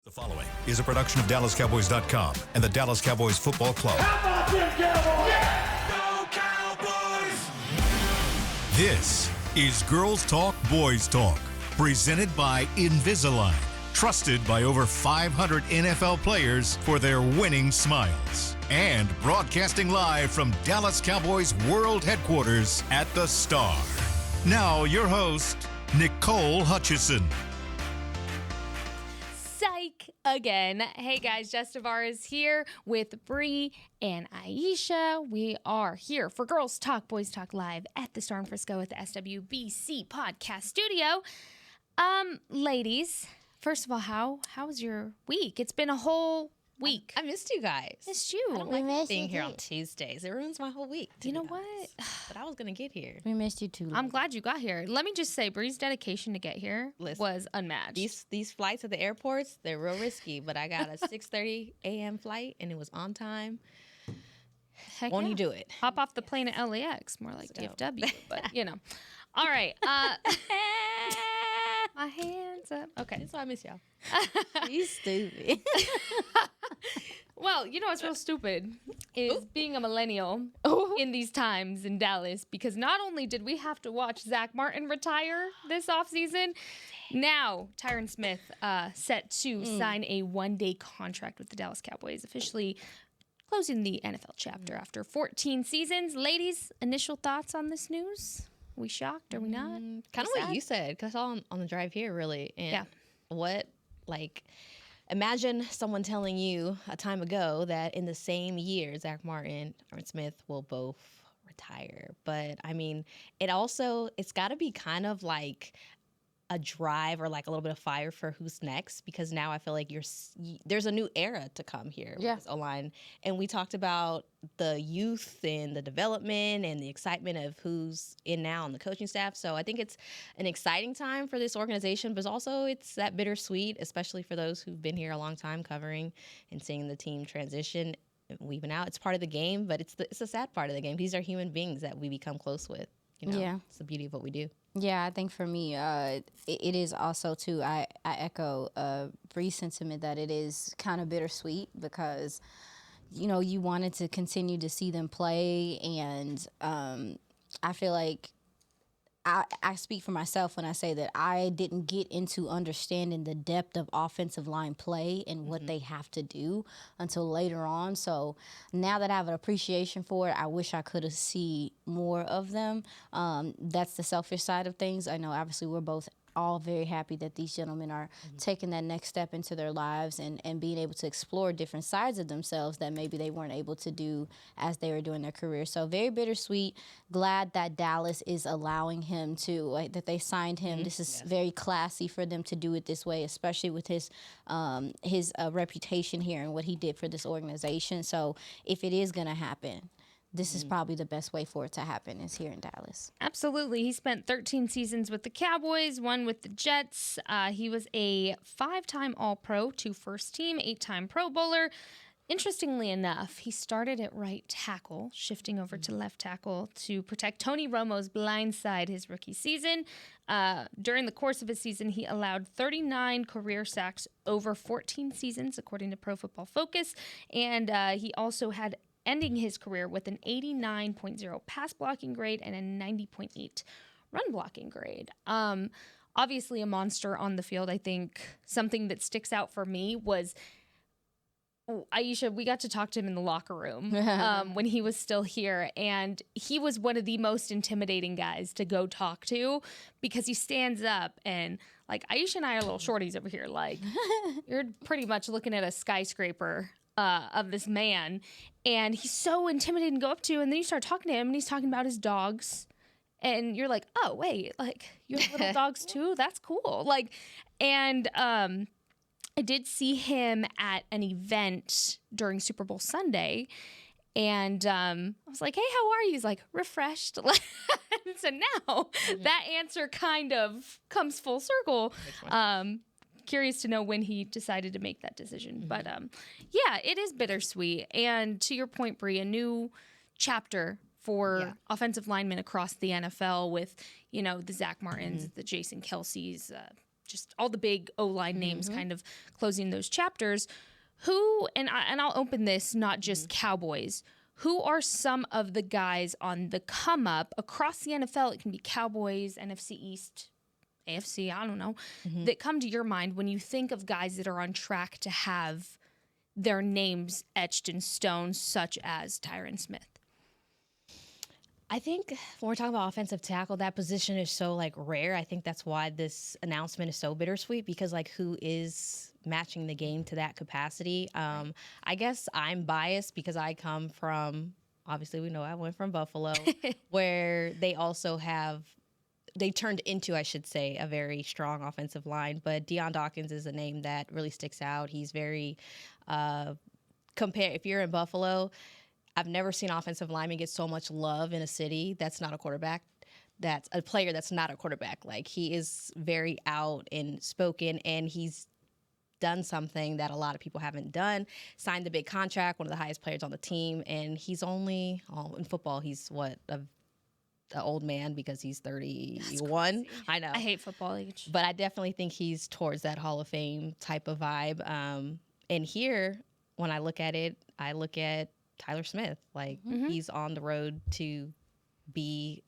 The following is a production of DallasCowboys.com and the Dallas Cowboys Football Club. How about them Cowboys? Yeah! Go Cowboys! This is Girls Talk, Boys Talk, presented by Invisalign, trusted by over 500 NFL players for their winning smiles. And broadcasting live from Dallas Cowboys World Headquarters at the Star. Now, your host, Nicole Hutchison. Psych again. Hey guys, Justivar is here with Bree and Aisha. We are here for Girls Talk, Boys Talk live at the Star in Frisco at the SWBC podcast studio. Ladies, first of all, how was your week? It's been a whole week. I missed you guys. Missed you. I don't like being here on Tuesdays. It ruins my whole week. You know what? But I was going to get here. We missed you too. I'm glad you got here. Let me just say, Bree's dedication to get here was unmatched. These flights at the airports, they're real risky, but I got a 6:30 a.m. flight, and it was on time. Heck Won't yeah. you do it? Hop off the plane at LAX, more like DFW, but you know. All right. My hands up. Okay. So I miss y'all. You stupid. Well, you know what's real stupid is being a millennial in these times in Dallas, because not only did we have to watch Zach Martin retire this offseason, now Tyron Smith set to sign a one-day contract with the Dallas Cowboys, officially closing the NFL chapter after 14 seasons. Ladies, initial thoughts on this news? Are we shocked? Are we not? Kind of what you said, because I saw on the drive here, really. And imagine someone telling you a time ago that in the same year, Zach Martin or Smith will both retire. But, I mean, it's got to be kind of like a drive or like a little bit of fire for who's next, because now I feel like there's a new era to come here with this O-line. And we talked about the youth and the development and the excitement of who's in now on the coaching staff. So I think it's an exciting time for this organization, but also it's that bittersweet, especially for those who've been here a long time covering and seeing the team transition and weaving out. It's part of the game, but it's a sad part of the game. These are human beings that we become close with. You know, It's the beauty of what we do. Yeah, I think for me, it is also, too, I echo Bree's sentiment that it is kind of bittersweet because, you know, you wanted to continue to see them play, and I feel like I speak for myself when I say that I didn't get into understanding the depth of offensive line play and what they have to do until later on. So now that I have an appreciation for it, I wish I could have seen more of them. That's the selfish side of things. I know obviously we're both all very happy that these gentlemen are taking that next step into their lives and being able to explore different sides of themselves that maybe they weren't able to do as they were doing their career. So very bittersweet. Glad that Dallas is allowing him to, that they signed him. This is very classy for them to do it this way, especially with his reputation here and what he did for this organization. So if it is going to happen, this is probably the best way for it to happen is here in Dallas. Absolutely. He spent 13 seasons with the Cowboys, one with the Jets. He was a 5-time All-Pro, 2 first team, 8-time Pro Bowler. Interestingly enough, he started at right tackle, shifting over to left tackle to protect Tony Romo's blind side his rookie season. During the course of his season, he allowed 39 career sacks over 14 seasons, according to Pro Football Focus. And he also had ending his career with an 89.0 pass blocking grade and a 90.8 run blocking grade. Obviously a monster on the field. I think something that sticks out for me was Aisha, we got to talk to him in the locker room when he was still here, and he was one of the most intimidating guys to go talk to because he stands up and, like, Aisha and I are little shorties over here. Like, you're pretty much looking at a skyscraper of this man, and he's so intimidating to go up to, and then you start talking to him, and he's talking about his dogs, and you're like, oh, wait, like, you have little dogs too? That's cool. Like, and I did see him at an event during Super Bowl Sunday, and I was like, hey, how are you? He's like, refreshed. So now that answer kind of comes full circle. Curious to know when he decided to make that decision. But yeah, it is bittersweet. And to your point, Bree, a new chapter for offensive linemen across the NFL with, you know, the Zach Martins, the Jason Kelce's, just all the big O-line names kind of closing those chapters. Who, and I'll open this, not just Cowboys, who are some of the guys on the come up across the NFL? It can be Cowboys, NFC East, AFC, I don't know, that come to your mind when you think of guys that are on track to have their names etched in stone, such as Tyron Smith? I think when we're talking about offensive tackle, that position is so like rare. I think that's why this announcement is so bittersweet, because like who is matching the game to that capacity? I guess I'm biased because I come from, obviously we know I went from Buffalo, where they also have, they turned into, I should say, a very strong offensive line. But Deion Dawkins is a name that really sticks out. He's very, if you're in Buffalo, I've never seen offensive linemen get so much love in a city that's not a quarterback. That's a player that's not a quarterback. Like, he is very out and spoken, and he's done something that a lot of people haven't done. Signed the big contract, one of the highest players on the team, and he's only, in football, he's what, an old man because he's 31. I know. I hate football age. But I definitely think he's towards that Hall of Fame type of vibe. And here, when I look at it, I look at Tyler Smith. Like, he's on the road to be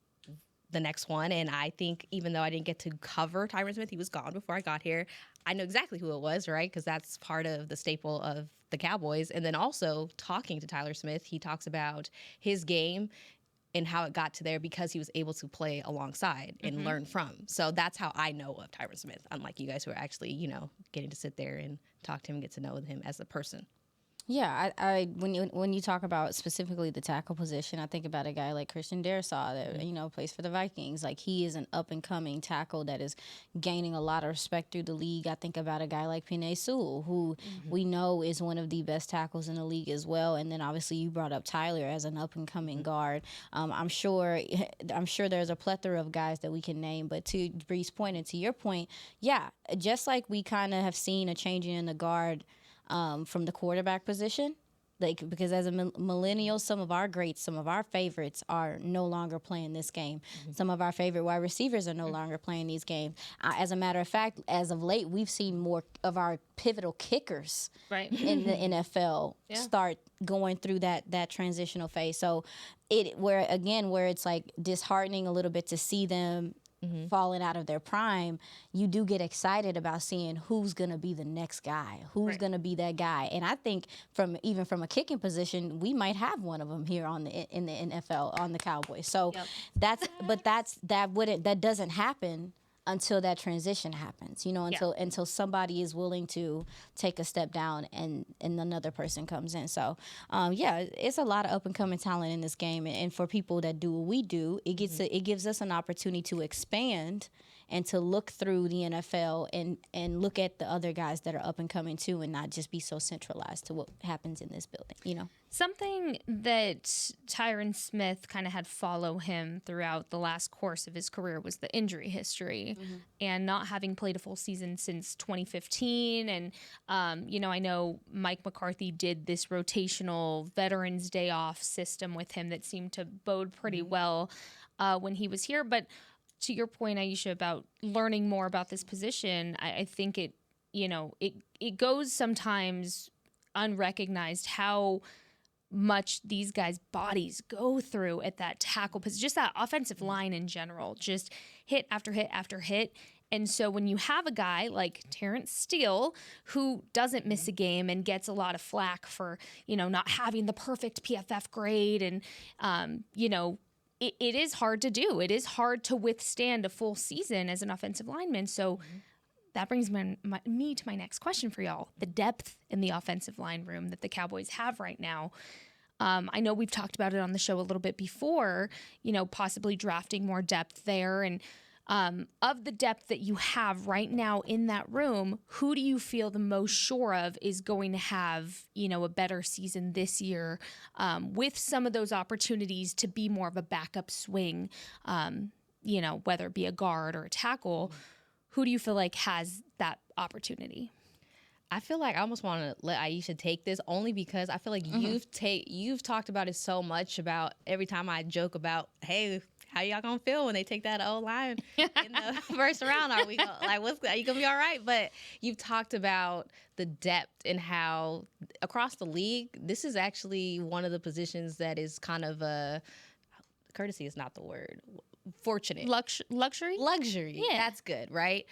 the next one. And I think even though I didn't get to cover Tyron Smith, he was gone before I got here, I know exactly who it was, right? Because that's part of the staple of the Cowboys. And then also talking to Tyler Smith, he talks about his game and how it got to there because he was able to play alongside and learn from. So that's how I know of Tyron Smith, unlike you guys who are actually, getting to sit there and talk to him and get to know him as a person. Yeah, I when you talk about specifically the tackle position, I think about a guy like Christian Darrisaw that plays for the Vikings. Like, he is an up and coming tackle that is gaining a lot of respect through the league. I think about a guy like Penei Sewell, who we know is one of the best tackles in the league as well. And then obviously you brought up Tyler as an up and coming guard. I'm sure there's a plethora of guys that we can name. But to Bree's point and to your point, yeah, just like we kind of have seen a changing in the guard. From the quarterback position, like, because as a millennial, some of our greats, some of our favorites are no longer playing this game. Some of our favorite wide receivers are no longer playing these games. As a matter of fact, as of late, we've seen more of our pivotal kickers in the NFL start going through that transitional phase. So where it's like disheartening a little bit to see them falling out of their prime, you do get excited about seeing who's going to be the next guy, who's going to be that guy. And I think from a kicking position, we might have one of them here in the NFL on the Cowboys. So that doesn't happen until that transition happens, until somebody is willing to take a step down and another person comes in. So, it's a lot of up and coming talent in this game, and for people that do what we do, it gives us an opportunity to expand and to look through the NFL and look at the other guys that are up and coming too, and not just be so centralized to what happens in this building, Something that Tyron Smith kind of had follow him throughout the last course of his career was the injury history and not having played a full season since 2015. And, I know Mike McCarthy did this rotational Veterans Day off system with him that seemed to bode pretty well when he was here. But to your point, Aisha, about learning more about this position, I think it goes sometimes unrecognized how much these guys' bodies go through at that tackle position, just that offensive line in general, just hit after hit after hit. And so when you have a guy like Terrence Steele who doesn't miss a game and gets a lot of flack for, not having the perfect PFF grade and, it is hard to do. It is hard to withstand a full season as an offensive lineman. So that brings me to my next question for y'all. The depth in the offensive line room that the Cowboys have right now. I know we've talked about it on the show a little bit before, possibly drafting more depth there. And of the depth that you have right now in that room, who do you feel the most sure of is going to have, a better season this year with some of those opportunities to be more of a backup swing, whether it be a guard or a tackle? Who do you feel like has that opportunity? I feel like I almost want to let Aisha take this only because I feel like you've talked about it so much about every time I joke about, hey, how y'all gonna feel when they take that O line in the first round? Are we gonna, like, are you gonna be all right? But you've talked about the depth and how across the league, this is actually one of the positions that is kind of courtesy is not the word. Fortunate. Luxury? Yeah. That's good, right?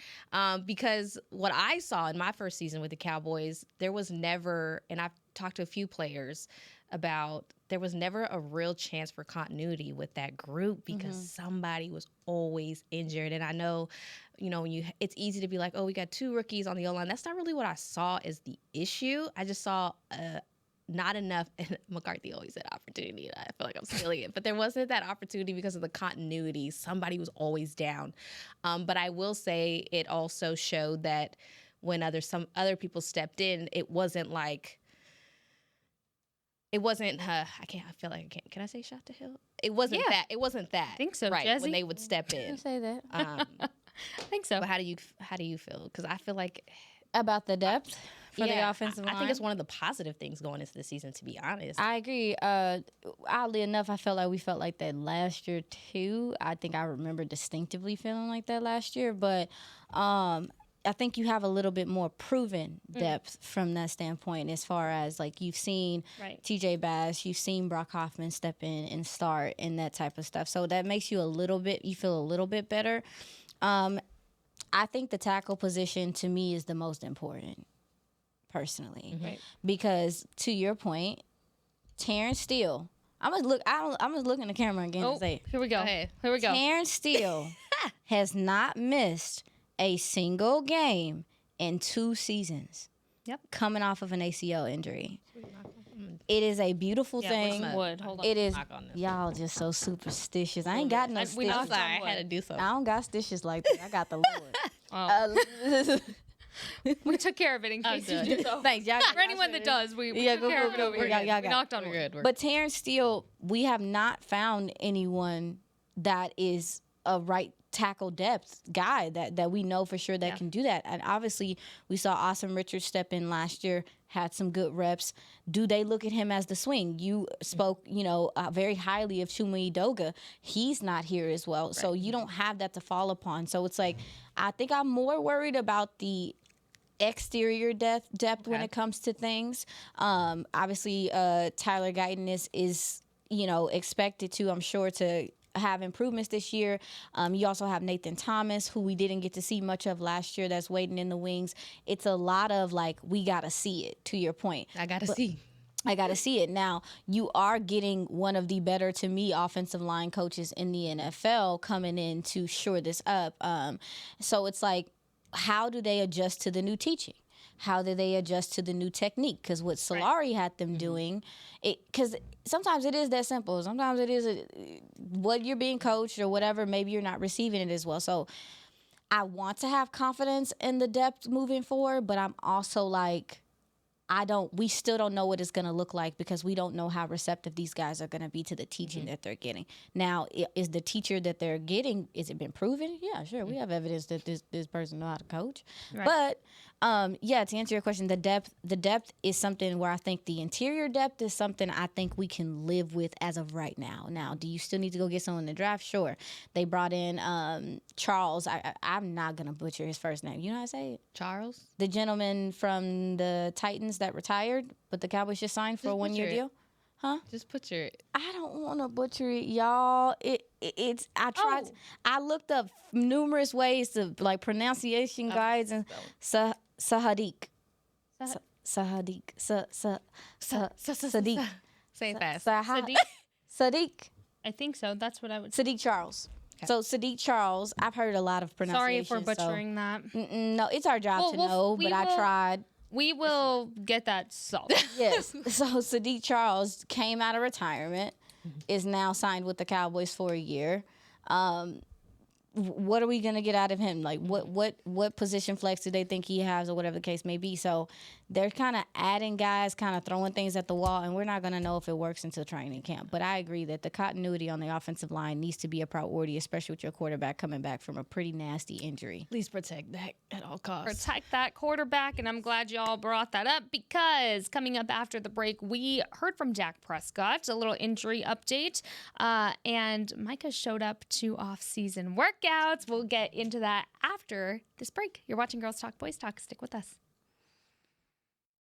Because what I saw in my first season with the Cowboys, there was never, and I've talked to a few players about, there was never a real chance for continuity with that group because somebody was always injured. And I know, it's easy to be like, oh, we got 2 rookies on the O-line. That's not really what I saw as the issue. I just saw not enough, and McCarthy always said opportunity, and I feel like I'm stealing it, but there wasn't that opportunity because of the continuity. Somebody was always down. But I will say it also showed that when some other people stepped in, it wasn't like, can I say shot to Hill? It wasn't that. It wasn't that. I think so, right, Jazzy. when they would step in. I say that. I think so. But how do you feel? Because I feel like About the depth for the offensive line. I think it's one of the positive things going into the season, to be honest. I agree. Oddly enough, I felt like we felt like that last year too. I think I remember distinctively feeling like that last year, but I think you have a little bit more proven depth from that standpoint, as far as like you've seen TJ Bass, you've seen Brock Hoffman step in and start and that type of stuff. So that makes you feel a little bit better. I think the tackle position to me is the most important, personally, because to your point, Terrence Steele. I'm gonna look in the camera again and say, here we go. Here we go. Terrence Steele has not missed a single game in 2 seasons. Yep. Coming off of an ACL injury. It is a beautiful thing. Wood. Hold on. It is. Y'all just so superstitious. I ain't got no stitches. I'm sorry, I had to do something. I don't got stitches like that. I got the Lord. We took care of it in case you did. So. Thanks, y'all. For anyone that does, we took care of it over here. Y'all we knocked on wood. But Terrence Steele, we have not found anyone that is a right tackle depth guy that we know for sure that can do that. And obviously, we saw Awesome Richards step in last year, had some good reps. Do they look at him as the swing? You spoke, very highly of Chuma Edoga. He's not here as well. Right. So you don't have that to fall upon. So it's like, I think I'm more worried about the exterior depth when it comes to things. Obviously, Tyler Guyton is expected to, I'm sure, to have improvements this year. You also have Nathan Thomas, who we didn't get to see much of last year, that's waiting in the wings. It's a lot of like, we got to see it, to your point. I got to see it. Now, you are getting one of the better, to me, offensive line coaches in the NFL coming in to shore this up. So it's like, how do they adjust to the new teaching? How do they adjust to the new technique? Because what Solari had them doing, because sometimes it is that simple. Sometimes it is what you're being coached or whatever, maybe you're not receiving it as well. So I want to have confidence in the depth moving forward, but I'm also like, we still don't know what it's going to look like because we don't know how receptive these guys are going to be to the teaching that they're getting. Now, is the teacher that they're getting, is it been proven? Yeah, sure. We have evidence that this person know how to coach. Right. But, to answer your question, the depth is something where I think the interior depth is something I think we can live with as of right now. Now, do you still need to go get someone in the draft? Sure. They brought in Charles. I'm not going to butcher his first name. You know how to say it? Charles? The gentleman from the Titans that retired, but the Cowboys just signed for a 1-year deal. Huh? Just butcher it. I don't want to butcher it, y'all. It's. I tried. I looked up numerous ways to like pronunciation guides and Sahadik. Sahadik. Sadiq. Say it fast. Sadiq. I think so. That's what I would say. Sadiq Charles. Okay. So Sadiq Charles, I've heard a lot of pronunciations. Sorry for butchering that. No, it's our job to know, but I tried. We will get that solved. Yes. So Sadiq Charles came out of retirement, is now signed with the Cowboys for a year. what are we going to get out of him? Like, what position flex do they think he has, or whatever the case may be? So they're kind of adding guys, kind of throwing things at the wall, and we're not going to know if it works until training camp. But I agree that the continuity on the offensive line needs to be a priority, especially with your quarterback coming back from a pretty nasty injury. Please protect that at all costs. Protect that quarterback, and I'm glad y'all brought that up, because coming up after the break, we heard from Dak Prescott, a little injury update, and Micah showed up to off-season workouts. We'll get into that after this break. You're watching Girls Talk, Boys Talk. Stick with us.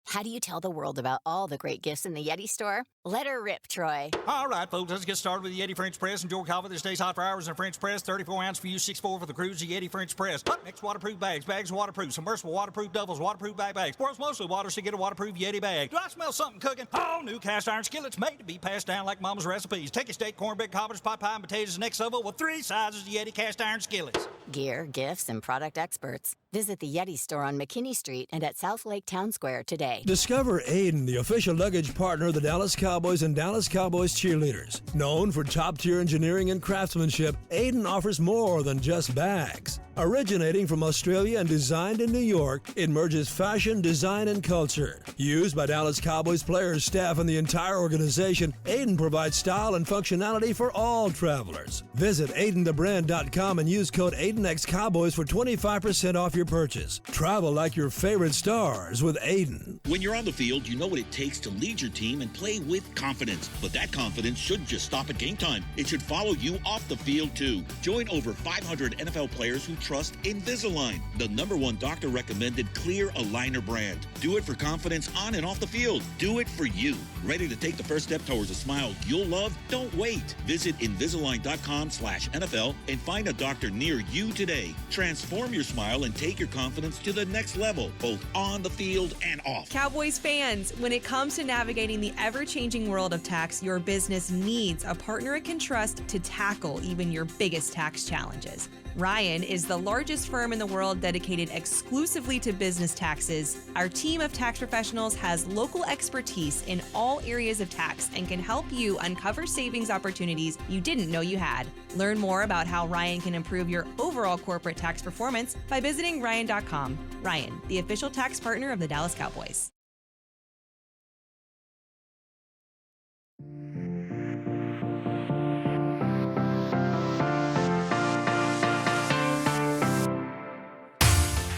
How do you tell the world about all the great gifts in the Yeti store? Let her rip, Troy. All right, folks, let's get started with the Yeti French Press. Enjoy coffee that stays hot for hours in a French press. 34 ounce for you, 6'4" for the cruise. The Yeti French Press. Next, waterproof bags. Bags waterproof. Submersible waterproof doubles. Waterproof bags. World's mostly water, so get a waterproof Yeti bag. Do I smell something cooking? Oh, new cast iron skillets made to be passed down like Mama's recipes. Take a steak, cornbread, cobbler's pot pie, and potatoes next level with 3 sizes of Yeti cast iron skillets. Gear, gifts, and product experts. Visit the Yeti store on McKinney Street and at South Lake Town Square today. Discover Aiden, the official luggage partner of the Dallas Cowboys and Dallas Cowboys cheerleaders. Known for top-tier engineering and craftsmanship, Aiden offers more than just bags. Originating from Australia and designed in New York, it merges fashion, design, and culture. Used by Dallas Cowboys players, staff, and the entire organization, Aiden provides style and functionality for all travelers. Visit AidenTheBrand.com and use code AidenXCowboys for 25% off your purchase. Travel like your favorite stars with Aiden. When you're on the field, you know what it takes to lead your team and play with confidence. But that confidence shouldn't just stop at game time. It should follow you off the field, too. Join over 500 NFL players who trust Invisalign, the #1 doctor-recommended clear aligner brand. Do it for confidence on and off the field. Do it for you. Ready to take the first step towards a smile you'll love? Don't wait. Visit Invisalign.com/NFL and find a doctor near you today. Transform your smile and take your confidence to the next level, both on the field and off. Cowboys fans, when it comes to navigating the ever-changing world of tax, your business needs a partner it can trust to tackle even your biggest tax challenges. Ryan is the largest firm in the world dedicated exclusively to business taxes. Our team of tax professionals has local expertise in all areas of tax and can help you uncover savings opportunities you didn't know you had. Learn more about how Ryan can improve your overall corporate tax performance by visiting Ryan.com. Ryan, the official tax partner of the Dallas Cowboys.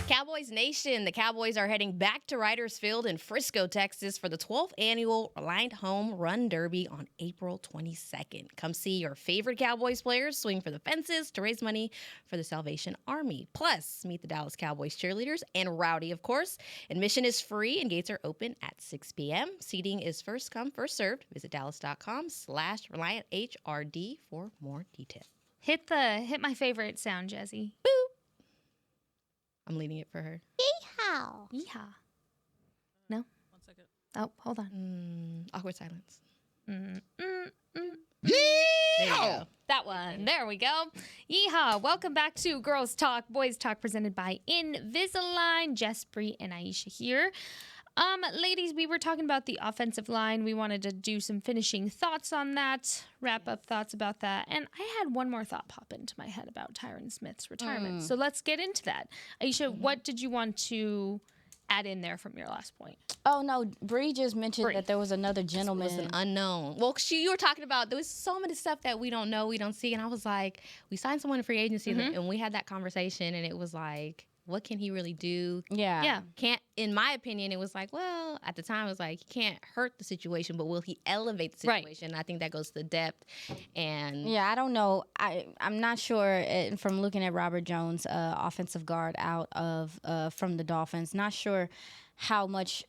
Cowboys Nation, the Cowboys are heading back to Riders Field in Frisco, Texas for the 12th annual Reliant Home Run Derby on April 22nd. Come see your favorite Cowboys players swing for the fences to raise money for the Salvation Army. Plus, meet the Dallas Cowboys cheerleaders and Rowdy, of course. Admission is free and gates are open at 6 p.m. Seating is first come, first served. Visit dallas.com/ReliantHRD for more details. Hit my favorite sound, Jesse. Boop. I'm leading it for her. Yeehaw. Yeehaw. No? 1 second. Oh, hold on. Awkward silence. There you go. That one. There we go. Yeehaw. Welcome back to Girls Talk, Boys Talk, presented by Invisalign. Jess, Bree, and Aisha here. Ladies, we were talking about the offensive line. We wanted to do some finishing thoughts on that, wrap up thoughts about that. And I had one more thought pop into my head about Tyron Smith's retirement. So let's get into that. Aisha, what did you want to add in there from your last point? Oh, no, Bree just mentioned that there was another gentleman. It was an unknown. Well, you were talking about there was so many stuff that we don't know, we don't see. And I was like, we signed someone in free agency and we had that conversation and it was like, what can he really do? Yeah. Can't, in my opinion, it was like, well, at the time, it was like, he can't hurt the situation, but will he elevate the situation? Right. I think that goes to the depth. And yeah, I don't know. I'm not sure from looking at Robert Jones, offensive guard out of from the Dolphins, not sure how much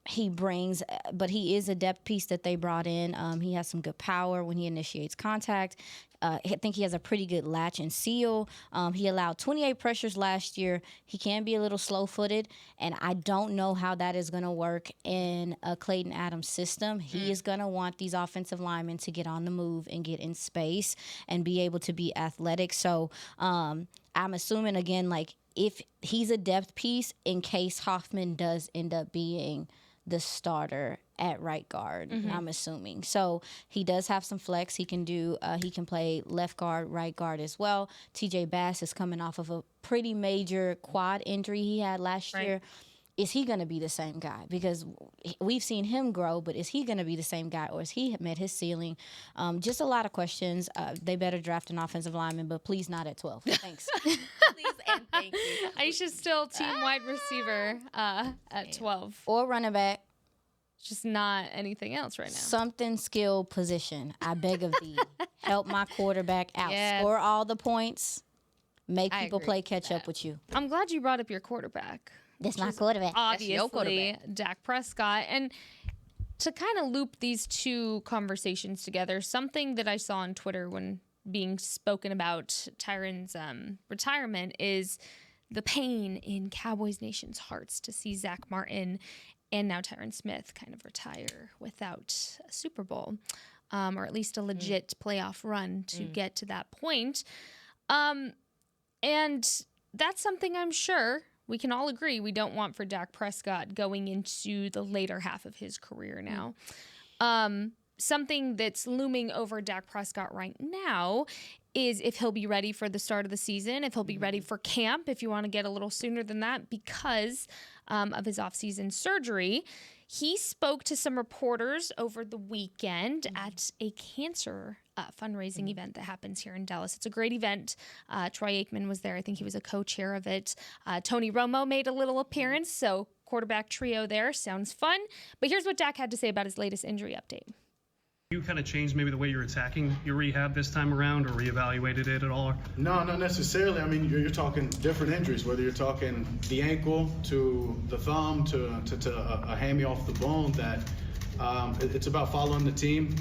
he brings, but he is a depth piece that they brought in. He has some good power when he initiates contact. I think he has a pretty good latch and seal. He allowed 28 pressures last year. He can be a little slow-footed, and I don't know how that is going to work in a Clayton Adams system. He is going to want these offensive linemen to get on the move and get in space and be able to be athletic. So I'm assuming, again, like if he's a depth piece in case Hoffman does end up being the starter at right guard, I'm assuming. So he does have some flex. He can play left guard, right guard as well. TJ Bass is coming off of a pretty major quad injury he had last year. Is he going to be the same guy? Because we've seen him grow, but is he going to be the same guy, or has he met his ceiling? Just a lot of questions. They better draft an offensive lineman, but please not at 12. Thanks. Please and thank you. Aisha's still team wide receiver at 12. Or running back. Just not anything else right now. Something skill position. I beg of thee. Help my quarterback out. Yes. Score all the points. Make people agree play with catch that. up with you. I'm glad you brought up your quarterback. That's my quarterback. Obviously, Dak Prescott. And to kind of loop these two conversations together, something that I saw on Twitter when being spoken about Tyron's retirement is the pain in Cowboys Nation's hearts to see Zach Martin and now Tyron Smith kind of retire without a Super Bowl, or at least a legit playoff run to get to that point. And that's something I'm sure we can all agree we don't want for Dak Prescott going into the later half of his career now. Something that's looming over Dak Prescott right now is if he'll be ready for the start of the season, if he'll be ready for camp, if you want to get a little sooner than that, because of his offseason surgery. He spoke to some reporters over the weekend at a cancer fundraising event that happens here in Dallas. It's a great event. Troy Aikman was there. I think he was a co-chair of it. Tony Romo made a little appearance, so quarterback trio there. Sounds fun. But here's what Dak had to say about his latest injury update. You kind of changed maybe the way you're attacking your rehab this time around, or reevaluated it at all? No, not necessarily. I mean, you're talking different injuries, whether you're talking the ankle to the thumb to a hammy off the bone. That it's about following the team,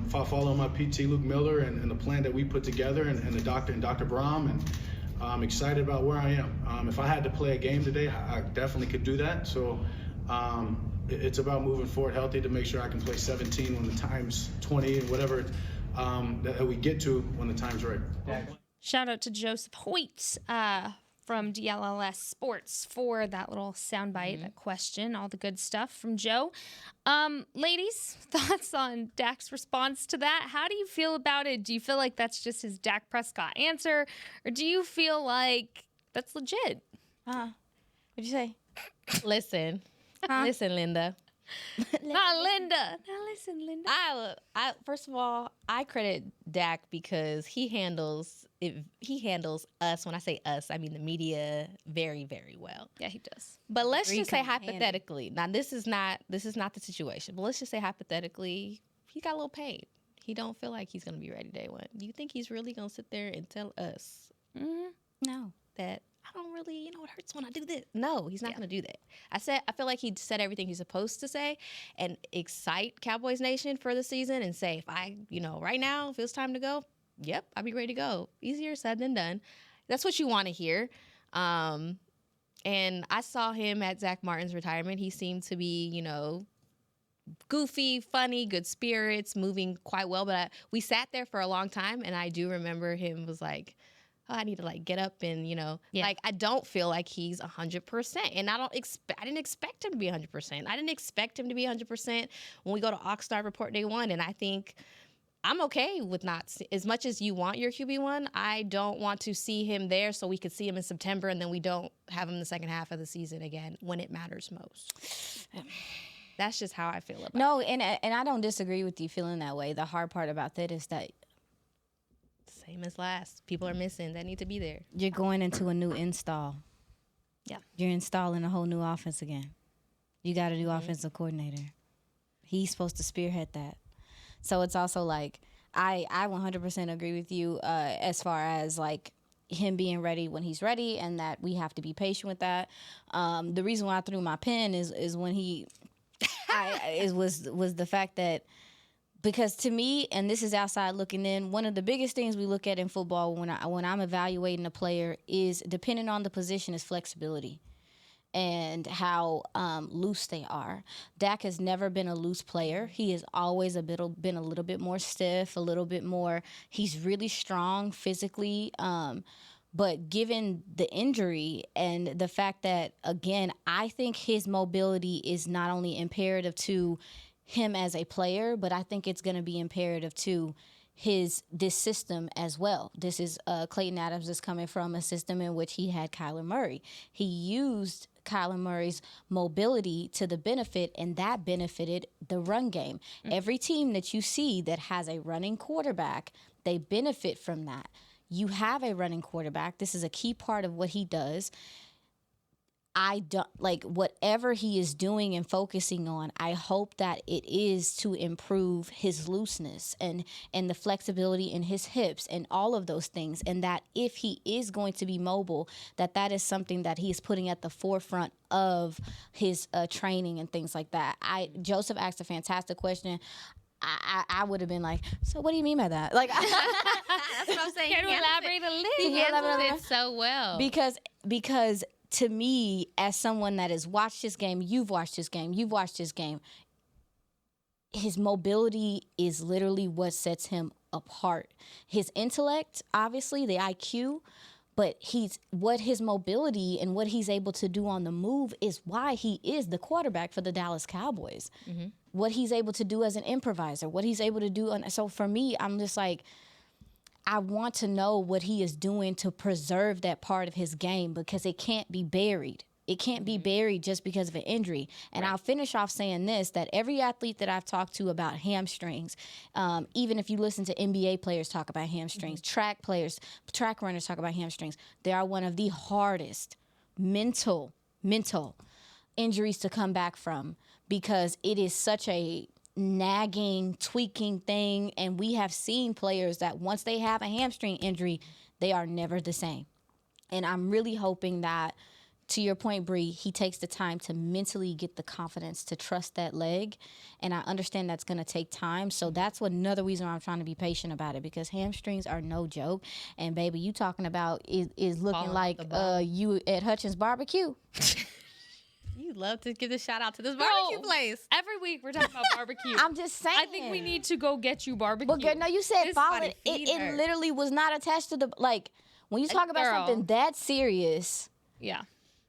following my PT Luke Miller and the plan that we put together, and the doctor and Dr. Brahm, and I'm excited about where I am. If I had to play a game today, I definitely could do that. So. It's about moving forward healthy to make sure I can play 17 when the time's 20 and whatever that we get to when the time's right. Shout out to Joseph Hoyt from DLLS Sports for that little soundbite, that question, all the good stuff from Joe. Ladies, thoughts on Dak's response to that? How do you feel about it? Do you feel like that's just his Dak Prescott answer, or do you feel like that's legit? What'd you say? Listen. Listen, Linda. Not Linda. Now listen, Linda. I first of all, I credit Dak because he handles us. When I say us, I mean the media very, very well. Yeah, he does. But let's just say hypothetically. Now this is not the situation. But let's just say hypothetically, he got a little pain. He don't feel like he's gonna be ready day one. Do you think he's really gonna sit there and tell us No. that I don't really, it hurts when I do this? No, he's not going to do that. I feel like he said everything he's supposed to say and excite Cowboys Nation for the season and say, if I, right now, if it's time to go, yep, I'll be ready to go. Easier said than done. That's what you want to hear. And I saw him at Zach Martin's retirement. He seemed to be, goofy, funny, good spirits, moving quite well. But we sat there for a long time, and I do remember him was like, oh, I need to get up and, I don't feel like he's 100%. And I didn't expect him to be 100%. I didn't expect him to be 100% when we go to Oxnard Report Day 1. And I think I'm okay with not, as much as you want your QB1, I don't want to see him there so we could see him in September and then we don't have him the second half of the season again when it matters most. That's just how I feel about it. No, and I don't disagree with you feeling that way. The hard part about that is that same as last. People are missing. They need to be there. you're going into a new install. Yeah. You're installing a whole new offense again. You got a new offensive coordinator. He's supposed to spearhead that. So it's also like, I 100% agree with you as far as him being ready when he's ready, and that we have to be patient with that. The reason why I threw my pen is when he, was the fact that, because to me, and this is outside looking in, one of the biggest things we look at in football when I'm evaluating a player is, depending on the position, is flexibility and how loose they are. Dak has never been a loose player. He has always been a little bit more stiff, a little bit more. He's really strong physically, But given the injury and the fact that, again, I think his mobility is not only imperative to him as a player, but I think it's going to be imperative to this system as well. This is Clayton Adams is coming from a system in which he had Kyler Murray. He used Kyler Murray's mobility to the benefit, and that benefited the run game. Every team that you see that has a running quarterback, they benefit from that. You have a running quarterback. This is a key part of what he does. I don't like whatever he is doing and focusing on. I hope that it is to improve his looseness and the flexibility in his hips and all of those things. And that if he is going to be mobile, that is something that he is putting at the forefront of his training and things like that. Joseph asked a fantastic question. I would have been like, so what do you mean by that? Like, that's what I'm saying. Can you elaborate a little? He handled it so well. Because to me, as someone that has watched this game, you've watched this game, his mobility is literally what sets him apart. His intellect, obviously, the IQ, but what his mobility and what he's able to do on the move is why he is the quarterback for the Dallas Cowboys. Mm-hmm. What he's able to do as an improviser, what he's able to do. So for me, I'm just like, I want to know what he is doing to preserve that part of his game because it can't be buried. It can't be buried just because of an injury. And I'll finish off saying this, that every athlete that I've talked to about hamstrings, even if you listen to NBA players talk about hamstrings, track runners talk about hamstrings, they are one of the hardest mental injuries to come back from because it is such a nagging, tweaking thing. And we have seen players that once they have a hamstring injury, they are never the same. And I'm really hoping that, to your point, Bree, he takes the time to mentally get the confidence to trust that leg. And I understand that's going to take time. So that's another reason why I'm trying to be patient about it, because hamstrings are no joke. And, baby, you talking about is looking like you at Hutchins Barbecue. You love to give a shout out to this barbecue place. Every week we're talking about barbecue. I'm just saying. I think we need to go get you barbecue. But girl, no, you said follow it. It literally was not attached to the, like, when you talk about something that serious. Yeah.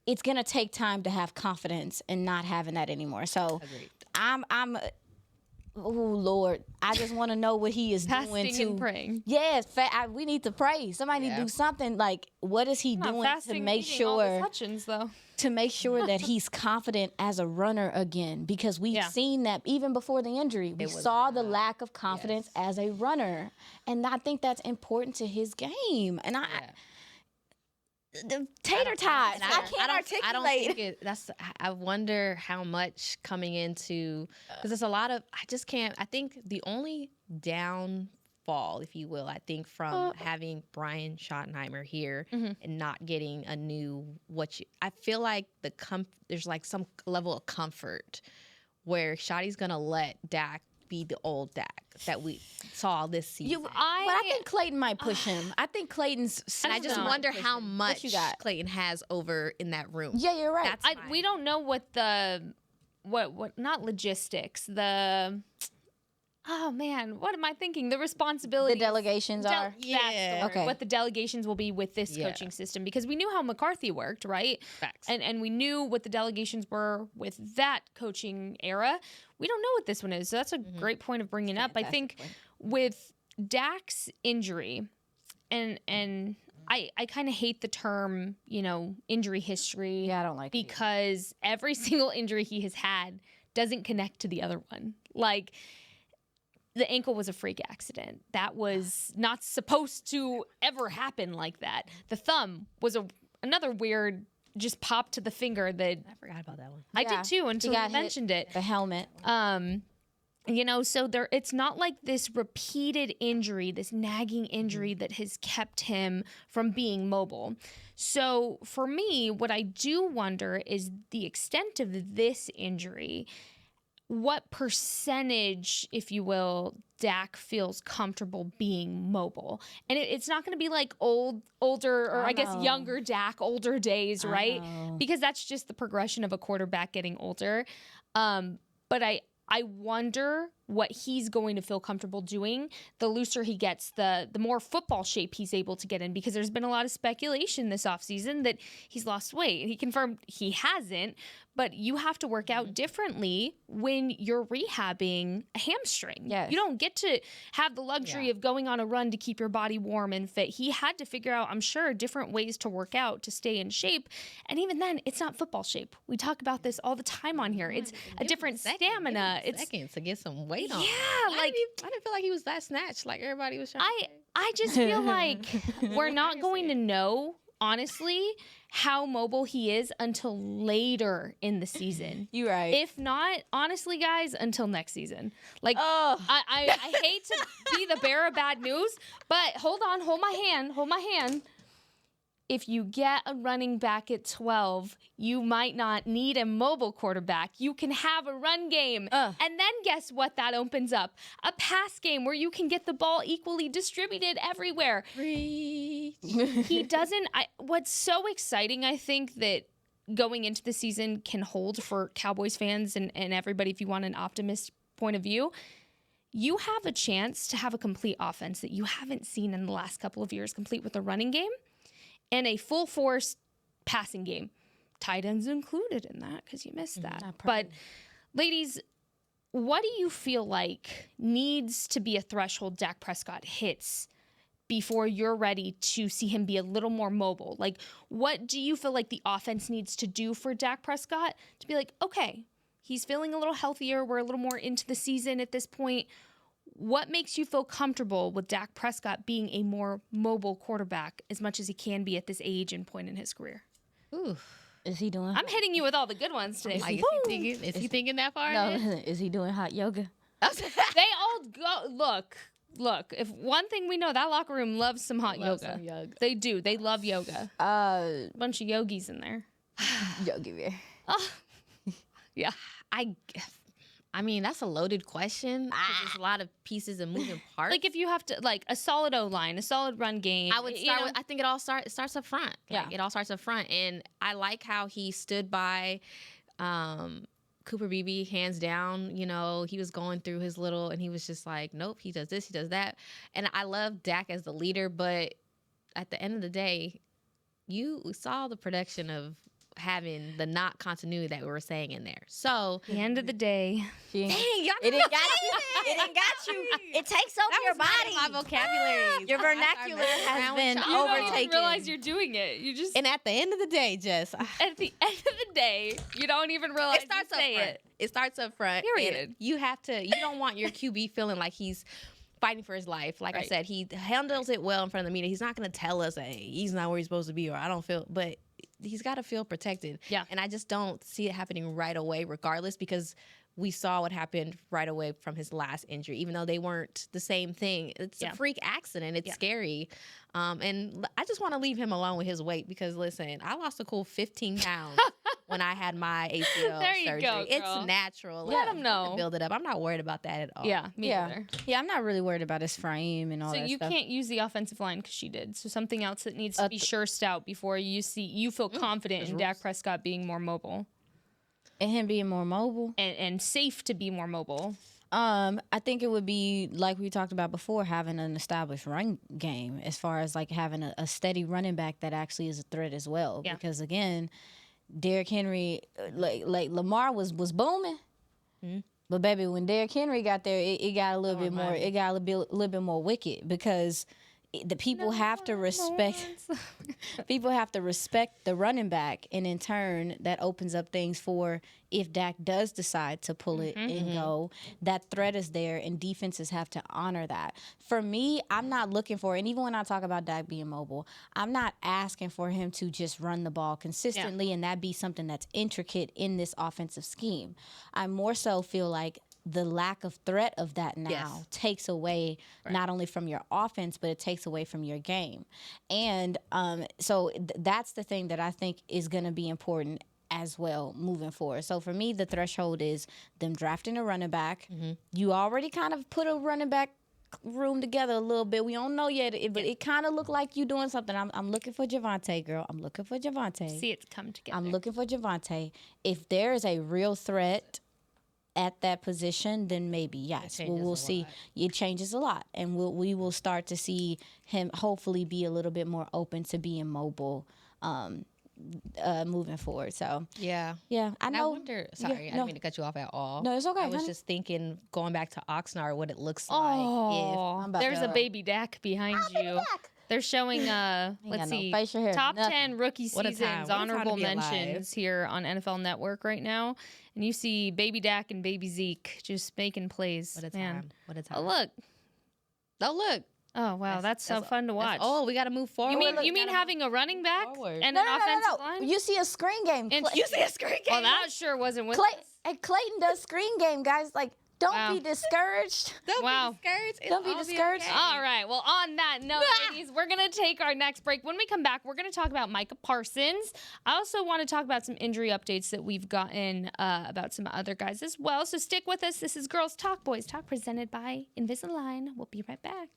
It's going to take time to have confidence and not having that anymore. So I'm oh, Lord, I just want to know what he is doing fasting and praying. Yes, we need to pray. Somebody need to do something. Like, what is he doing to make sure Hutchins, though. To make sure that he's confident as a runner again? Because we've seen that even before the injury. We saw the lack of confidence as a runner. And I think that's important to his game. And the tater tots. I can't articulate. I don't think I wonder how much coming into, because there's a lot of, I think the only downfall, if you will, I think from having Brian Schottenheimer here and not getting a new, I feel like there's like some level of comfort where Schotty's going to let Dak be the old Dak that we saw this season. But I think Clayton might push him. I think Clayton's. And I just wonder how much Clayton has over in that room. Yeah, you're right. We don't know what not logistics, oh man, what am I thinking? The responsibilities. The delegations are. Okay. What the delegations will be with this coaching system, because we knew how McCarthy worked, right? Facts. And we knew what the delegations were with that coaching era. We don't know what this one is. So that's a great point of bringing up. I think with Dak's injury, and I kind of hate the term, injury history. Yeah, I don't like it. Because every single injury he has had doesn't connect to the other one. Like, the ankle was a freak accident. That was not supposed to ever happen like that. The thumb was another weird, just pop to the finger that I forgot about that one. I did too until you mentioned it. The helmet. So it's not like this repeated injury, this nagging injury that has kept him from being mobile. So for me, what I do wonder is the extent of this injury. What percentage, if you will, Dak feels comfortable being mobile? And it's not going to be like older, or I guess younger Dak, older days, right? Because that's just the progression of a quarterback getting older. But I wonder what he's going to feel comfortable doing, the looser he gets, the more football shape he's able to get in, because there's been a lot of speculation this offseason that he's lost weight. He confirmed he hasn't, but you have to work out differently when you're rehabbing a hamstring. Yes. You don't get to have the luxury of going on a run to keep your body warm and fit. He had to figure out, I'm sure, different ways to work out to stay in shape. And even then, it's not football shape. We talk about this all the time on here. It's a different stamina. It's seconds to get some weight on. Yeah, I didn't feel like he was that snatched like everybody was trying to say. I just feel like we're not going to know, honestly, how mobile he is until later in the season. You're right. If not, honestly, guys, until next season. Like, I hate to be the bearer of bad news, but hold my hand. If you get a running back at 12, you might not need a mobile quarterback. You can have a run game. And then guess what that opens up? A pass game where you can get the ball equally distributed everywhere. He doesn't. What's so exciting, I think, that going into the season can hold for Cowboys fans and everybody, if you want an optimist point of view, you have a chance to have a complete offense that you haven't seen in the last couple of years, complete with a running game and a full force passing game. Tight ends included in that because you missed that. But ladies, what do you feel like needs to be a threshold Dak Prescott hits before you're ready to see him be a little more mobile? Like, what do you feel like the offense needs to do for Dak Prescott to be like, okay, he's feeling a little healthier, we're a little more into the season at this point. What makes you feel comfortable with Dak Prescott being a more mobile quarterback as much as he can be at this age and point in his career? Ooh. Is he doing? I'm hitting you with all the good ones today. Like, is he thinking that far? No, is he doing hot yoga? They all go. Look. If one thing we know, that locker room loves some hot yoga. They do. They love yoga. Bunch of yogis in there. Yogi bear. Yeah. I mean, that's a loaded question. There's a lot of pieces and moving parts. Like, if you have to, like, a solid O-line, a solid run game. I would start with, I think it starts up front. Yeah. It all starts up front. And I like how he stood by Cooper Beebe, hands down. You know, he was going through his little, and he was just like, nope, he does this, he does that. And I love Dak as the leader, but at the end of the day, you saw the production of having the not continuity that we were saying in there. So at the end of the day, dang, y'all It ain't got you. It ain't got you. It takes over your body. My vocabulary. Your vernacular has been you don't even overtaken. realize you're doing it. You just And at the end of the day, Jess, at the end of the day, you don't even realize it starts you up say front. it. It starts up front. Period. And you don't want your QB feeling like he's fighting for his life. Like I said, he handles it well in front of the media. He's not going to tell us, hey, he's not where he's supposed to be, or I don't feel, but he's got to feel protected. Yeah. And I just don't see it happening right away, regardless, because we saw what happened right away from his last injury, even though they weren't the same thing. It's a freak accident. It's scary. And I just want to leave him alone with his weight because, listen, I lost a cool 15 pounds when I had my ACL There you surgery. go, girl. It's natural. Let him know. Build it up. I'm not worried about that at all. Yeah, me either. Yeah, I'm not really worried about his frame and all So that you stuff. can't use the offensive line because she did. So something else that needs to be sure stout before you feel confident in Dak Prescott being more mobile And him being more mobile. and safe to be more mobile. I think it would be, like we talked about before, having an established run game as far as like having a steady running back that actually is a threat as well. Yeah. Because again, Derrick Henry, like Lamar was booming. But baby, when Derrick Henry got there, it got a little bit more. It got a little bit more wicked because the people have to respect. People have to respect the running back, and in turn, that opens up things for if Dak does decide to pull it and go. That threat is there, and defenses have to honor that. For me, I'm not looking for, and even when I talk about Dak being mobile, I'm not asking for him to just run the ball consistently and that be something that's intricate in this offensive scheme. I more so feel like the lack of threat of that now takes away not only from your offense, but it takes away from your game. And so that's the thing that I think is going to be important as well moving forward. So for me, the threshold is them drafting a running back. You already kind of put a running back room together a little bit. We don't know yet, but it kind of looked like you doing something. I'm looking for Javonte, girl. I'm looking for Javonte. See it come together. I'm looking for Javonte. If there is a real threat at that position, then maybe yes, we'll see. It changes a lot, and we will start to see him hopefully be a little bit more open to being mobile. Moving forward. So yeah. I know. I wonder. Sorry, I didn't mean to cut you off at all. No, it's okay. I was just thinking, going back to Oxnard, what it looks Oh, like. there's a baby Dak behind you. They're showing let's see, top 10 rookie seasons, honorable mentions here on NFL Network right now, and you see baby Dak and baby Zeke just making plays. What a time! What a time! Oh look! Oh wow, that's so fun to watch. Oh, we got to move forward. You mean having a running back and an offensive line? You see a screen game. You see a screen game. Well, that sure wasn't with Hey, Clayton does screen game, guys. Like, don't be discouraged. Don't be discouraged. Don't be discouraged. All right. Well, on that note, ladies, we're going to take our next break. When we come back, we're going to talk about Micah Parsons. I also want to talk about some injury updates that we've gotten about some other guys as well. So stick with us. This is Girls Talk, Boys Talk, presented by Invisalign. We'll be right back.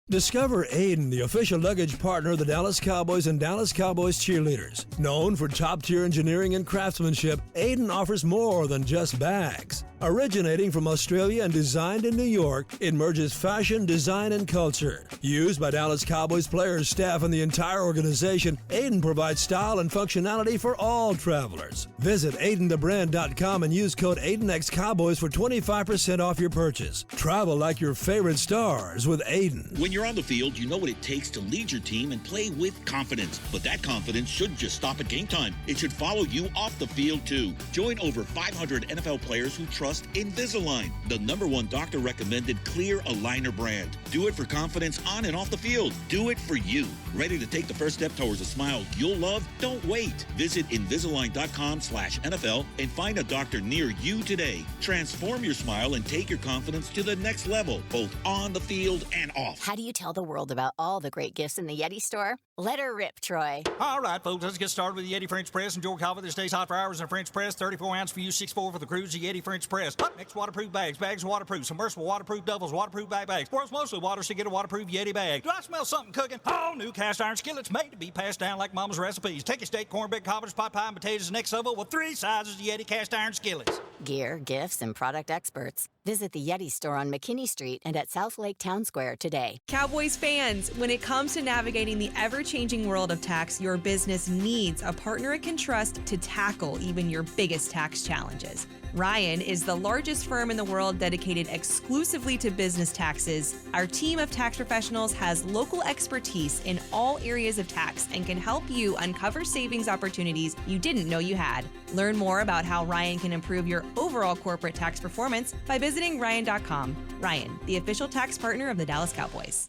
Discover Aiden, the official luggage partner of the Dallas Cowboys and Dallas Cowboys cheerleaders. Known for top-tier engineering and craftsmanship, Aiden offers more than just bags. Originating from Australia and designed in New York, it merges fashion, design, and culture. Used by Dallas Cowboys players, staff, and the entire organization, Aiden provides style and functionality for all travelers. Visit AidenTheBrand.com and use code AidenXCowboys for 25% off your purchase. Travel like your favorite stars with Aiden. When you're on the field, you know what it takes to lead your team and play with confidence. But that confidence shouldn't just stop at game time. It should follow you off the field, too. Join over 500 NFL players who trust Invisalign, the #1 doctor-recommended clear aligner brand. Do it for confidence on and off the field. Do it for you. Ready to take the first step towards a smile you'll love? Don't wait. Visit Invisalign.com/NFL and find a doctor near you today. Transform your smile and take your confidence to the next level, both on the field and off. How do you tell the world about all the great gifts in the Yeti store? Let her rip, Troy. All right, folks, let's get started with the Yeti French Press. Enjoy coffee that stays hot for hours in a French press. 34 ounce for you, 6'4" for the crews. The Yeti French Press. Hot mix waterproof bags. Bags waterproof. Submersible waterproof doubles. Waterproof bags. World's mostly water, so get a waterproof Yeti bag. Do I smell something cooking? Oh, new cast iron skillets made to be passed down like mama's recipes. Take your steak, cornbread, cobbers, pot pie, and potatoes next oval with 3 sizes of Yeti cast iron skillets. Gear, gifts, and product experts. Visit the Yeti store on McKinney Street and at South Lake Town Square today. Cowboys fans, when it comes to navigating the ever-changing world of tax, your business needs a partner it can trust to tackle even your biggest tax challenges. Ryan is the largest firm in the world dedicated exclusively to business taxes. Our team of tax professionals has local expertise in all areas of tax and can help you uncover savings opportunities you didn't know you had. Learn more about how Ryan can improve your overall corporate tax performance by visiting Ryan.com. Ryan, the official tax partner of the Dallas Cowboys.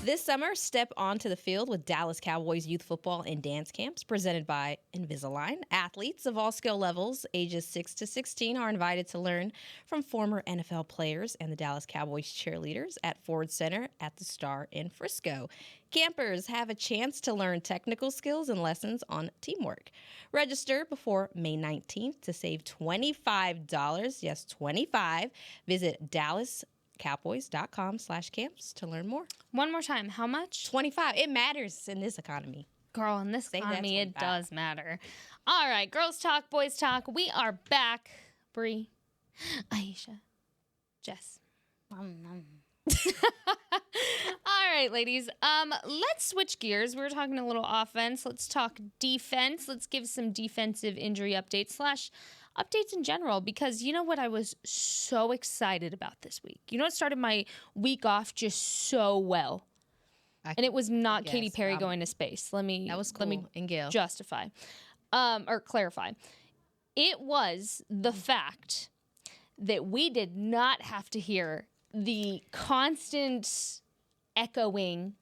This summer, step onto the field with Dallas Cowboys youth football and dance camps presented by Invisalign. Athletes of all skill levels, ages 6 to 16, are invited to learn from former NFL players and the Dallas Cowboys cheerleaders at Ford Center at the Star in Frisco. Campers have a chance to learn technical skills and lessons on teamwork. Register before May 19th to save $25. Yes, 25. Visit DallasCowboys.com/camps to learn more. One more time, how much? 25. It matters in this economy. Girl, in this economy, it does matter. All right, Girls Talk, Boys Talk. We are back. Bree, Aisha, Jess. All right, ladies. Let's switch gears. We were talking a little offense. Let's talk defense. Let's give some defensive injury updates / updates in general, because you know what I was so excited about this week? You know what started my week off just so well? And it was not Katy Perry going to space. Let me and Gail justify or clarify. It was the fact that we did not have to hear the constant echoing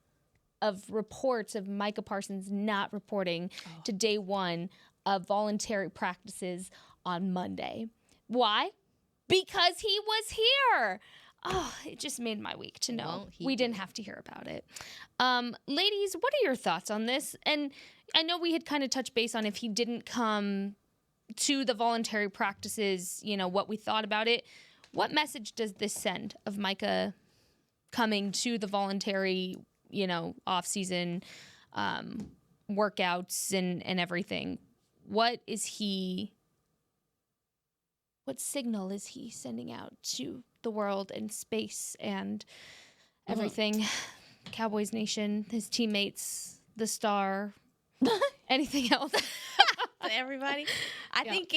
of reports of Micah Parsons not reporting to day one of voluntary practices on Monday. Why? Because he was here. Oh, it just made my week to know we didn't have to hear about it. Ladies, what are your thoughts on this? And I know we had kind of touched base on if he didn't come to the voluntary practices, you know, what we thought about it. What message does this send of Micah coming to the voluntary, off-season workouts and everything. What signal is he sending out to the world and space and everything? Cowboys Nation, his teammates, the star, anything else? Everybody. I think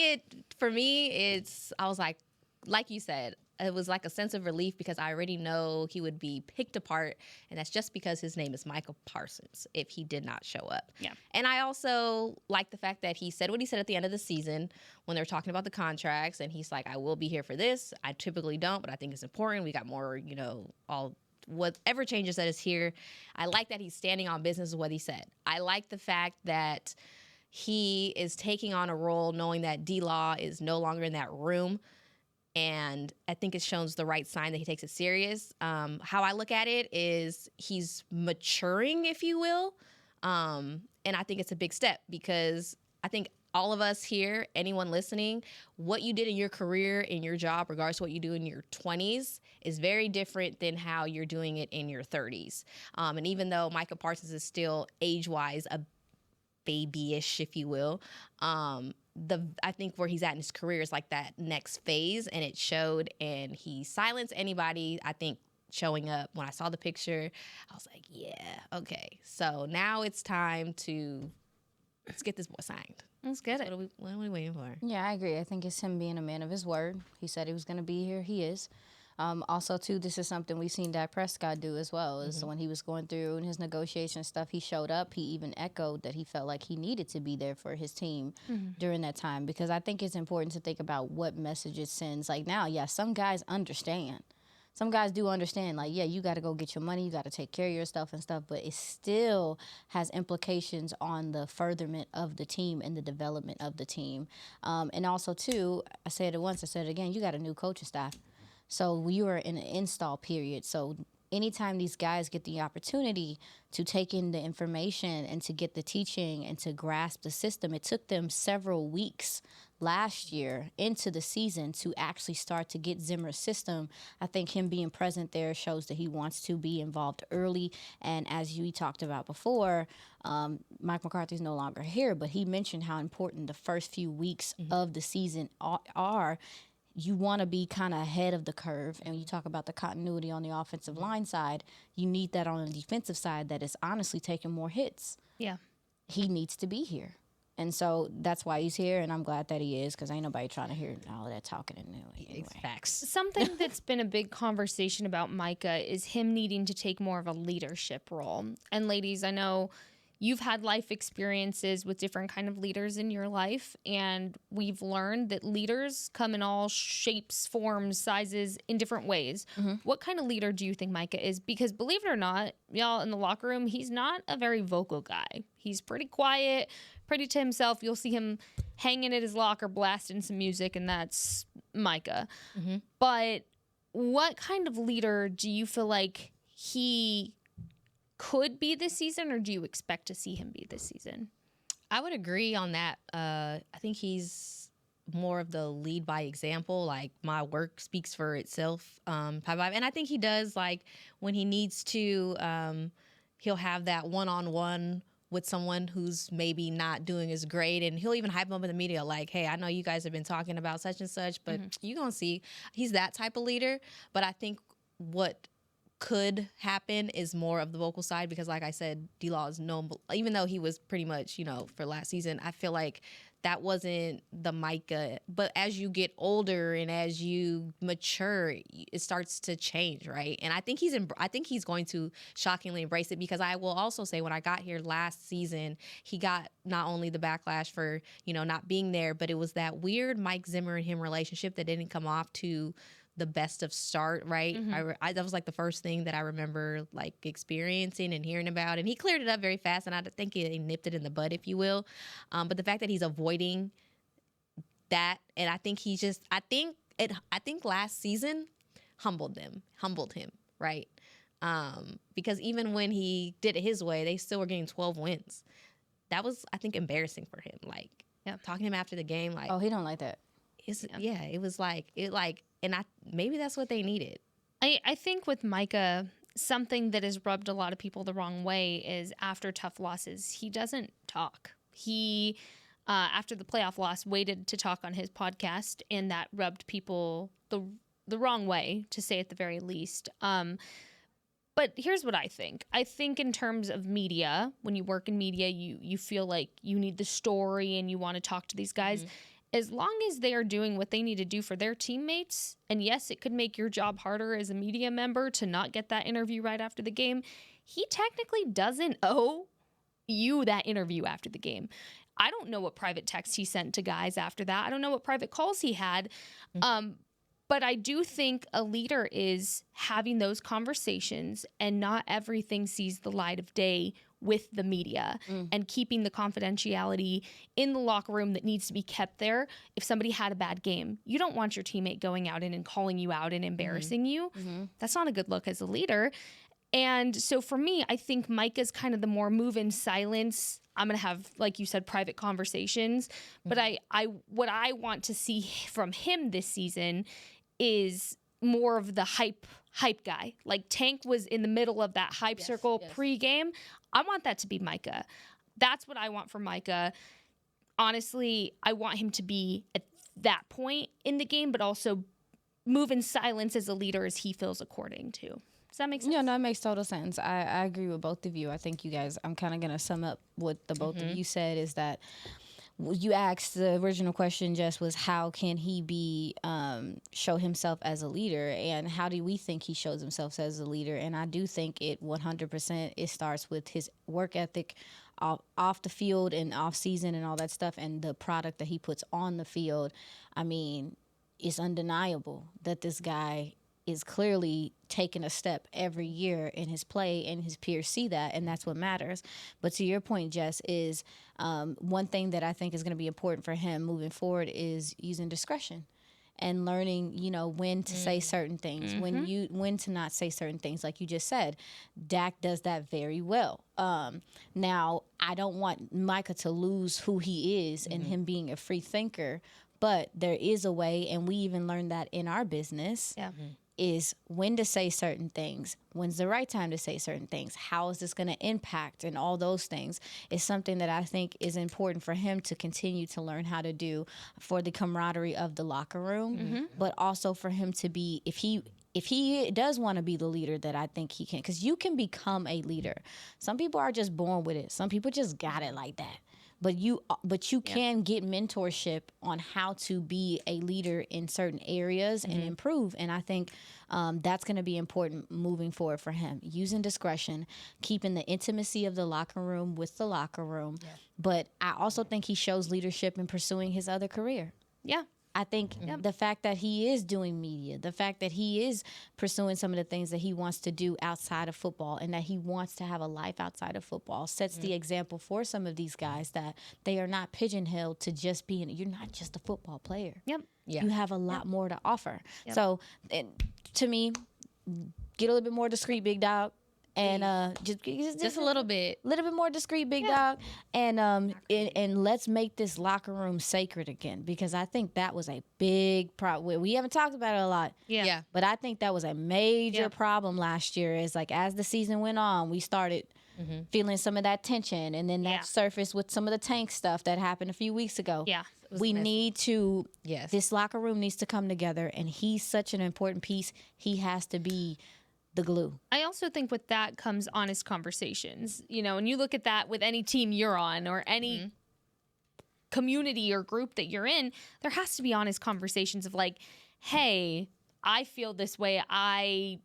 for me, I was like you said, it was like a sense of relief because I already know he would be picked apart, and that's just because his name is Micah Parsons if he did not show up. Yeah. And I also like the fact that he said what he said at the end of the season when they were talking about the contracts, and he's like, I will be here for this. I typically don't, but I think it's important. We got more, whatever changes that is here. I like that he's standing on business with what he said. I like the fact that he is taking on a role knowing that D-Law is no longer in that room. And I think it shows the right sign that he takes it serious. How I look at it is he's maturing, if you will. And I think it's a big step because I think all of us here, anyone listening, what you did in your career, in your job, regardless of what you do in your 20s, is very different than how you're doing it in your 30s. And even though Micah Parsons is still age-wise a babyish, if you will, I think where he's at in his career is like that next phase, and it showed, and he silenced anybody, I think, showing up. When I saw the picture, I was like, yeah, okay. So now it's time let's get this boy signed. Let's get it. What are we waiting for? Yeah, I agree. I think it's him being a man of his word. He said he was going to be here. He is. Also, too, this is something we've seen Dak Prescott do as well. Is when he was going through his negotiation stuff, he showed up. He even echoed that he felt like he needed to be there for his team during that time, because I think it's important to think about what message it sends. Like now, yeah, some guys understand. Some guys do understand, like, yeah, you got to go get your money, you got to take care of your stuff and stuff, but it still has implications on the furtherment of the team and the development of the team. And also, too, I said it once, I said it again, you got a new coaching staff. So you are in an install period. So anytime these guys get the opportunity to take in the information and to get the teaching and to grasp the system, it took them several weeks last year into the season to actually start to get Zimmer's system. I think him being present there shows that he wants to be involved early. And as you talked about before, Mike McCarthy's no longer here, but he mentioned how important the first few weeks of the season are. You want to be kind of ahead of the curve, and you talk about the continuity on the offensive line side. You need that on the defensive side that is honestly taking more hits. Yeah. He needs to be here. And so that's why he's here, and I'm glad that he is, because ain't nobody trying to hear all of that talking anyway. Facts. Something that's been a big conversation about Micah is him needing to take more of a leadership role. And ladies, I know you've had life experiences with different kind of leaders in your life, and we've learned that leaders come in all shapes, forms, sizes, in different ways. What kind of leader do you think Micah is? Because believe it or not, y'all, in the locker room, he's not a very vocal guy. He's pretty quiet, pretty to himself. You'll see him hanging at his locker, blasting some music, and that's Micah. But what kind of leader do you feel like he could be this season, or do you expect to see him be this season? I would agree on that. I think he's more of the lead by example, like my work speaks for itself type vibe. And I think he does, like when he needs to, he'll have that one-on-one with someone who's maybe not doing as great, and he'll even hype them up in the media like, hey, I know you guys have been talking about such and such, but you're going to see. He's that type of leader. But I think what could happen is more of the vocal side, because like I said, D-Law is known, even though he was pretty much, for last season, I feel like that wasn't the Micah. But as you get older and as you mature, it starts to change, right? And I think he's going to shockingly embrace it, because I will also say when I got here last season, he got not only the backlash for, not being there, but it was that weird Mike Zimmer and him relationship that didn't come off to the best of start, right? That was like the first thing that I remember like experiencing and hearing about, and he cleared it up very fast, and I think he nipped it in the bud, if you will. But the fact that he's avoiding that, and I think I think last season humbled him, right? Because even when he did it his way, they still were getting 12 wins. That was, I think, embarrassing for him. Like talking to him after the game, like, oh, he don't like that. It was like, and maybe that's what they needed. I think with Micah, something that has rubbed a lot of people the wrong way is after tough losses, he doesn't talk. He, after the playoff loss, waited to talk on his podcast, and that rubbed people the wrong way, to say at the very least. But here's what I think. I think in terms of media, when you work in media, you feel like you need the story and you want to talk to these guys. Mm-hmm. As long as they are doing what they need to do for their teammates, and yes, it could make your job harder as a media member to not get that interview right after the game, he technically doesn't owe you that interview after the game. I don't know what private texts he sent to guys after that. I don't know what private calls he had. Mm-hmm. But I do think a leader is having those conversations, and not everything sees the light of day with the media, and keeping the confidentiality in the locker room that needs to be kept there. If somebody had a bad game, you don't want your teammate going out and calling you out and embarrassing you. Mm-hmm. That's not a good look as a leader. And so for me, I think Micah's kind of the more move in silence. I'm going to have, like you said, private conversations. Mm-hmm. But what I want to see from him this season is more of the hype guy. Like Tank was in the middle of that hype circle pregame. I want that to be Micah. That's what I want for Micah. Honestly, I want him to be at that point in the game, but also move in silence as a leader as he feels according to. Does that make sense? Yeah, no, it makes total sense. I agree with both of you. I think you guys, I'm kind of going to sum up what the both of you said, is that you asked, the original question just was, how can he be show himself as a leader, and how do we think he shows himself as a leader? And I do think it 100% it starts with his work ethic off the field and off season and all that stuff, and the product that he puts on the field. I mean, it's undeniable that this guy is clearly taking a step every year in his play, and his peers see that, and that's what matters. But to your point, Jess, is one thing that I think is going to be important for him moving forward is using discretion and learning, when to say certain things, when to not say certain things. Like you just said, Dak does that very well. Now, I don't want Micah to lose who he is and him being a free thinker, but there is a way, and we even learned that in our business. Yeah. Is when to say certain things, when's the right time to say certain things, how is this going to impact, and all those things is something that I think is important for him to continue to learn how to do for the camaraderie of the locker room, but also for him to be, if he does want to be the leader that I think he can, because you can become a leader. Some people are just born with it. Some people just got it like that. But you can get mentorship on how to be a leader in certain areas and improve. And I think that's going to be important moving forward for him. Using discretion, keeping the intimacy of the locker room with the locker room. Yeah. But I also think he shows leadership in pursuing his other career. Yeah. I think the fact that he is doing media, the fact that he is pursuing some of the things that he wants to do outside of football, and that he wants to have a life outside of football, sets the example for some of these guys that they are not pigeonholed to just being, you're not just a football player. Yep. Yeah. You have a lot more to offer. Yep. So to me, get a little bit more discreet, big dog. And just a little bit more discreet, big dog, and let's make this locker room sacred again, because I think that was a big problem. We haven't talked about it a lot, but I think that was a major problem last year. Is like, as the season went on, we started feeling some of that tension, and then that surfaced with some of the Tank stuff that happened a few weeks ago. Yeah, we need to. Yes, this locker room needs to come together, and he's such an important piece. He has to be the glue. I also think with that comes honest conversations. And you look at that with any team you're on, or any community or group that you're in, there has to be honest conversations of like, hey, I feel this way. I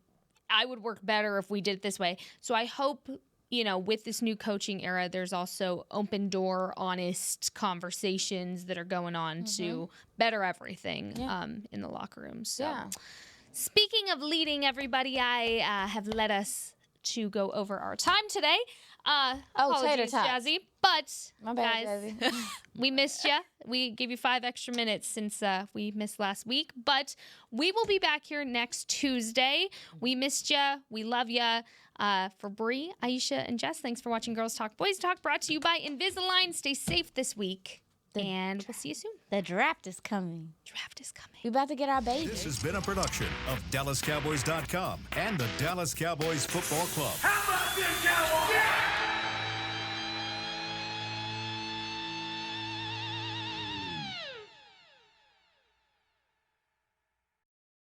would work better if we did it this way. So I hope, with this new coaching era, there's also open door, honest conversations that are going on to better everything in the locker room. So. Yeah. Speaking of leading, everybody, I have led us to go over our time today. Apologies, Jazzy, but my bad, guys, Jazzy. We missed you. We gave you 5 extra minutes since we missed last week, but we will be back here next Tuesday. We missed you. We love you. For Bree, Aisha, and Jess, thanks for watching Girls Talk Boys Talk, brought to you by Invisalign. Stay safe this week. And we'll see you soon. The draft is coming. We about to get our baby. This has been a production of DallasCowboys.com and the Dallas Cowboys Football Club. How about this, Cowboys?